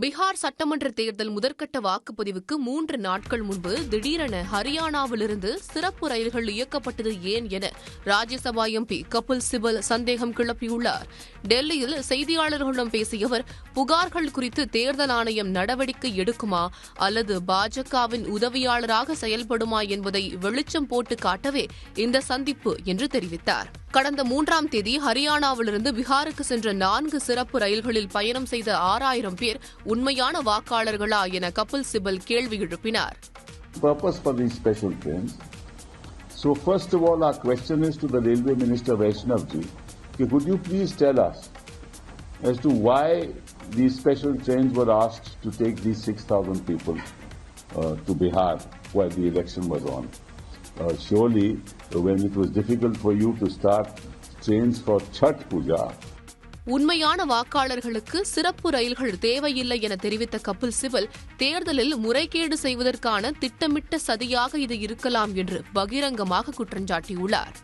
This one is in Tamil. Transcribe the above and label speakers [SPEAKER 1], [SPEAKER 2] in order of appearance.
[SPEAKER 1] பீகார் சட்டமன்ற தேர்தல் முதற்கட்ட வாக்குப்பதிவுக்கு 3 நாட்கள் முன்பு திடீரென ஹரியானாவிலிருந்து சிறப்பு ரயில்கள் இயக்கப்பட்டது ஏன் என ராஜ்யசபா எம்பி கபில் சிபல் சந்தேகம் கிளப்பியுள்ளார். டெல்லியில் செய்தியாளர்களிடம் பேசிய அவர், புகார்கள் குறித்து தேர்தல் ஆணையம் நடவடிக்கை எடுக்குமா அல்லது பாஜகவின் உதவியாளராக செயல்படுமா என்பதை வெளிச்சம் போட்டு காட்டவே இந்த சந்திப்பு என்று தெரிவித்தார். கடந்த 3ஆம் தேதி ஹரியானாவிலிருந்து பீகாருக்கு சென்ற 4 சிறப்பு ரயில்களில் பயணம் செய்த 6000 பேர் உண்மையான வாக்காளர்களா என கபில் சிபல் கேள்வி எழுப்பினார்.
[SPEAKER 2] Purpose for these special trains. So first of all, our question is to the Railway Minister Vaishnav ji. Could you please tell us as to why these special trains were asked to take these 6,000 people to Bihar while the election was on? Surely, when it was difficult for you to start trains for Chhath Puja.
[SPEAKER 1] உண்மையான வாக்காளர்களுக்கு சிறப்பு ரயில்கள் தேவையில்லை என தெரிவித்த கபில் சிபல், தேர்தலில் முறைகேடு செய்வதற்கான திட்டமிட்ட சதியாக இது இருக்கலாம் என்று பகிரங்கமாக குற்றஞ்சாட்டியுள்ளார்.